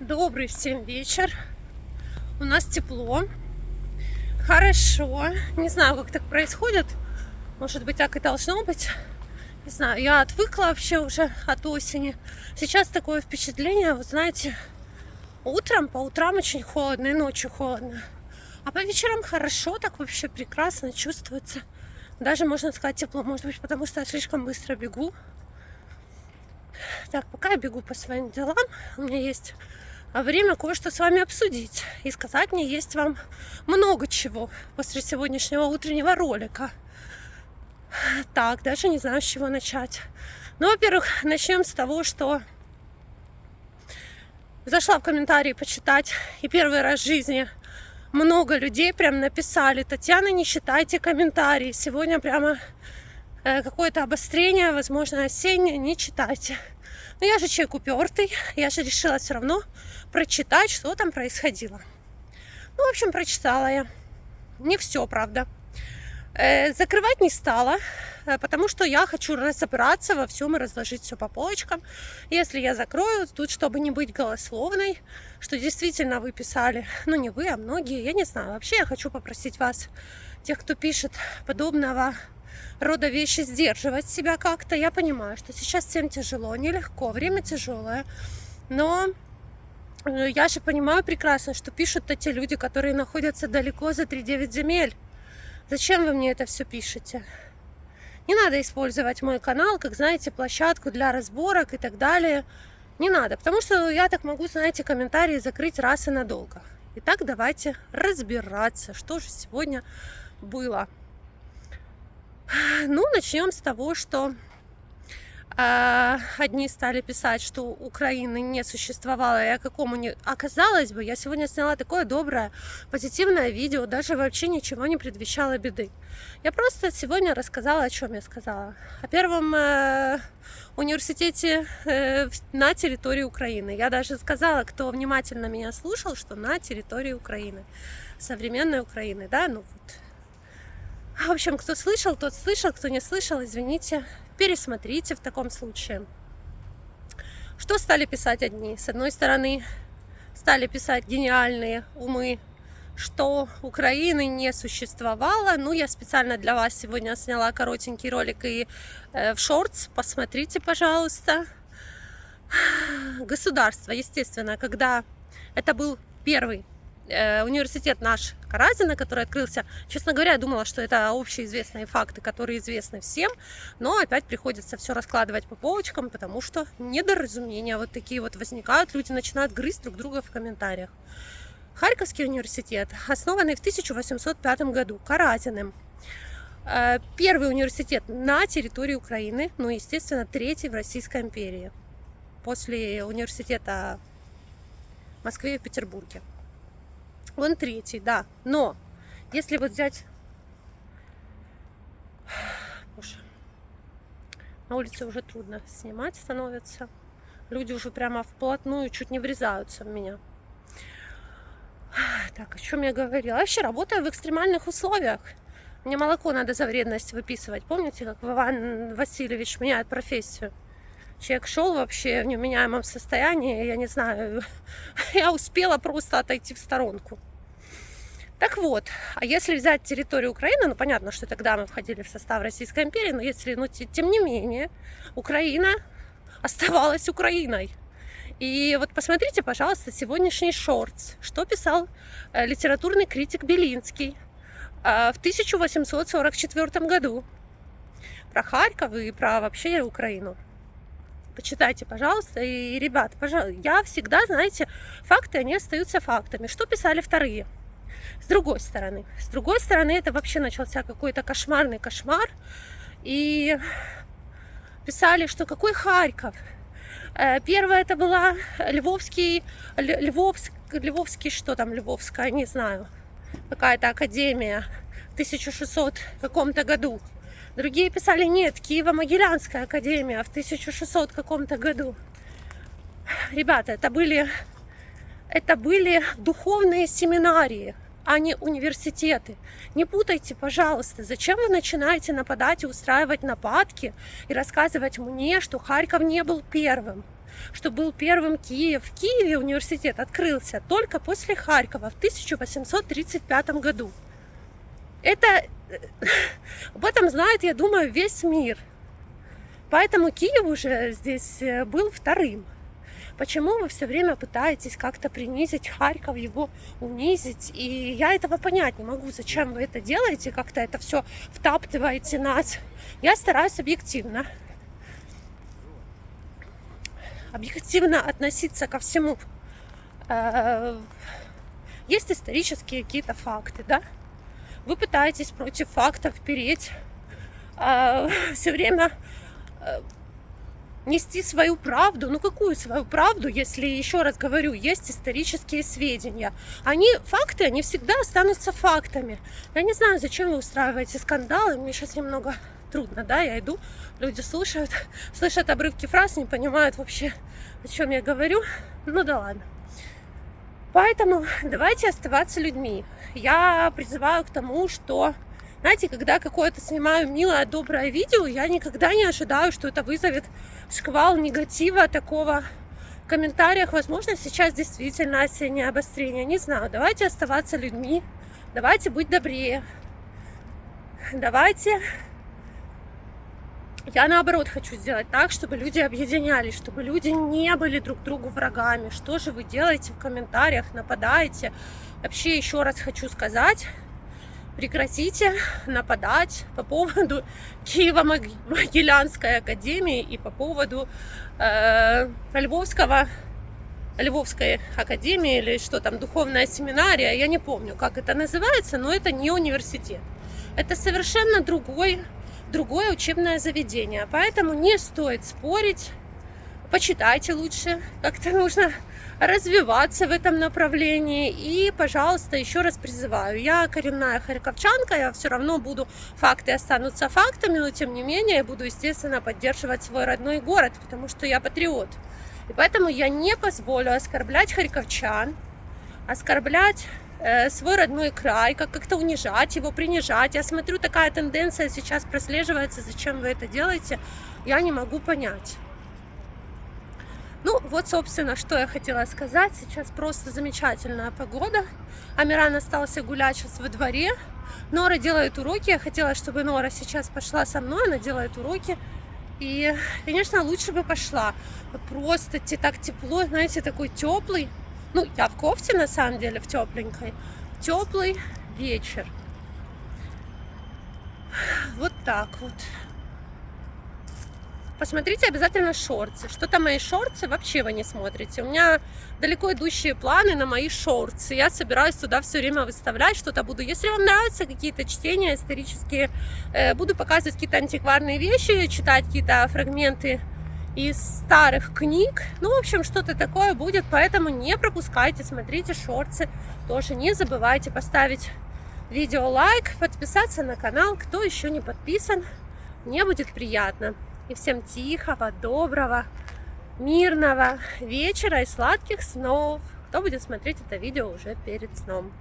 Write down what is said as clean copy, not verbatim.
Добрый всем вечер. У нас тепло. Хорошо. Не знаю, как так происходит. Может быть, так и должно быть. Не знаю, я отвыкла вообще уже от осени. Сейчас такое впечатление, вот знаете, по утрам очень холодно и ночью холодно. А по вечерам хорошо, так вообще прекрасно чувствуется. Даже, можно сказать, тепло. Может быть, потому что я слишком быстро бегу. Так, пока я бегу по своим делам, у меня есть время кое-что с вами обсудить. И сказать мне есть вам много чего после сегодняшнего утреннего ролика. Так, даже не знаю, с чего начать. Ну, во-первых, начнем с того, что зашла в комментарии почитать, и первый раз в жизни много людей прям написали: Татьяна, не читайте комментарии. Сегодня прямо какое-то обострение, возможно, осеннее, не читайте. Но я же человек упертый, я же решила все равно прочитать, что там происходило. Ну, в общем, прочитала я. Не все, правда. Закрывать не стала, потому что я хочу разобраться во всем и разложить все по полочкам. Если я закрою, тут, чтобы не быть голословной, что действительно вы писали, ну не вы, а многие, я не знаю. Вообще я хочу попросить вас, тех, кто пишет подобного рода вещи, сдерживать себя как-то. Я понимаю, что сейчас всем тяжело, нелегко, время тяжелое, но я же понимаю прекрасно, что пишут-то те люди, которые находятся далеко за 3-9 земель. Зачем вы мне это все пишете? Не надо использовать мой канал, как, знаете, площадку для разборок и так далее. Не надо, потому что я так могу, знаете, комментарии закрыть раз и надолго. Итак, давайте разбираться, что же сегодня было. Ну, начнем с того, что одни стали писать, что Украины не существовало, и о какому не оказалось бы. Я сегодня сняла такое доброе, позитивное видео, даже вообще ничего не предвещало беды. Я просто сегодня рассказала, о чем я сказала. О первом университете на территории Украины. Я даже сказала, кто внимательно меня слушал, что на территории Украины. Современной Украины, да, ну вот. В общем, кто слышал, тот слышал, кто не слышал, извините, пересмотрите в таком случае. Что стали писать одни? С одной стороны, стали писать гениальные умы, что Украины не существовало. Ну, я специально для вас сегодня сняла коротенький ролик и в шортс, посмотрите, пожалуйста. Государство, естественно, когда это был первый университет наш Каразина, который открылся. Честно говоря, я думала, что это общеизвестные факты, которые известны всем, но опять приходится все раскладывать по полочкам, потому что недоразумения вот такие вот возникают, люди начинают грызть друг друга в комментариях. Харьковский университет, основанный в 1805 году Каразиным. Первый университет на территории Украины, ну, естественно, третий в Российской империи, после университета в Москве и в Петербурге. Он третий, да. Но если вот взять... Боже, на улице уже трудно снимать становится. Люди уже прямо вплотную чуть не врезаются в меня. Так, о чем я говорила? Я вообще работаю в экстремальных условиях. Мне молоко надо за вредность выписывать. Помните, как Иван Васильевич меняет профессию? Человек шел вообще в невменяемом состоянии, я не знаю, я успела просто отойти в сторонку. Так вот, а если взять территорию Украины, ну понятно, что тогда мы входили в состав Российской империи, но если, ну, тем не менее, Украина оставалась Украиной. И вот посмотрите, пожалуйста, сегодняшний шортс, что писал литературный критик Белинский в 1844 году про Харьков и про вообще Украину. Почитайте, пожалуйста. И, ребят, пожалуйста, я всегда, знаете, факты, они остаются фактами. Что писали вторые? С другой стороны, это вообще начался какой-то кошмарный кошмар. И писали, что какой Харьков? Первая это была Львовский, что там Львовская, не знаю, какая-то академия в 1600 каком-то году. Другие писали, нет, Киево-Могилянская академия в 1600 каком-то году. Ребята, это были духовные семинарии, а не университеты. Не путайте, пожалуйста. Зачем вы начинаете нападать и устраивать нападки и рассказывать мне, что Харьков не был первым? что был первым Киев. В Киеве университет открылся только после Харькова в 1835 году. Об этом знает, я думаю, весь мир. Поэтому Киев уже здесь был вторым. Почему вы все время пытаетесь как-то принизить Харьков, его унизить? И я этого понять не могу. Зачем вы это делаете? Как-то это все втаптываете нас. Я стараюсь объективно относиться ко всему. Есть исторические какие-то факты, да? Вы пытаетесь против фактов переть, все время нести свою правду. Ну какую свою правду, если, еще раз говорю, есть исторические сведения? Факты, они всегда останутся фактами. Я не знаю, зачем вы устраиваете скандалы. Мне сейчас немного трудно, да, я иду, люди слышат обрывки фраз, не понимают вообще, о чем я говорю. Ну да ладно. Поэтому давайте оставаться людьми. Я призываю к тому, что, знаете, когда какое-то снимаю милое, доброе видео, я никогда не ожидаю, что это вызовет шквал негатива такого в комментариях. Возможно, сейчас действительно осеннее обострение, не знаю. Давайте оставаться людьми, давайте быть добрее, давайте... Я наоборот хочу сделать так, чтобы люди объединялись, чтобы люди не были друг другу врагами. Что же вы делаете в комментариях, нападаете? Вообще еще раз хочу сказать, прекратите нападать по поводу Киево-Могилянской академии и по поводу Львовской академии, или что там, духовная семинария. Я не помню, как это называется, но это не университет. Это совершенно другое учебное заведение. Поэтому не стоит спорить. Почитайте лучше. Как-то нужно развиваться в этом направлении. И, пожалуйста, еще раз призываю. Я коренная харьковчанка, я все равно факты останутся фактами, но тем не менее я буду, естественно, поддерживать свой родной город, потому что я патриот. И поэтому я не позволю оскорблять харьковчан, оскорблять свой родной край, как-то унижать его, принижать. Я смотрю, такая тенденция сейчас прослеживается. Зачем вы это делаете, я не могу понять. Ну, вот, собственно, что я хотела сказать. Сейчас просто замечательная погода. Амиран остался гулять сейчас во дворе. Нора делает уроки. Я хотела, чтобы Нора сейчас пошла со мной. Она делает уроки. И, конечно, лучше бы пошла. Просто так тепло, знаете, такой теплый. Ну, я в кофте, на самом деле, в тепленькой. Теплый вечер. Вот так вот. Посмотрите обязательно шорты. Что-то мои шорты вообще вы не смотрите. У меня далеко идущие планы на мои шорты. Я собираюсь туда все время выставлять, что-то буду. Если вам нравятся какие-то чтения исторические, буду показывать какие-то антикварные вещи, читать какие-то фрагменты из старых книг. Ну, в общем, что-то такое будет, поэтому не пропускайте, смотрите шорты. Тоже не забывайте поставить видео лайк, подписаться на канал, кто еще не подписан. Мне будет приятно. И всем тихого, доброго, мирного вечера и сладких снов. Кто будет смотреть это видео уже перед сном.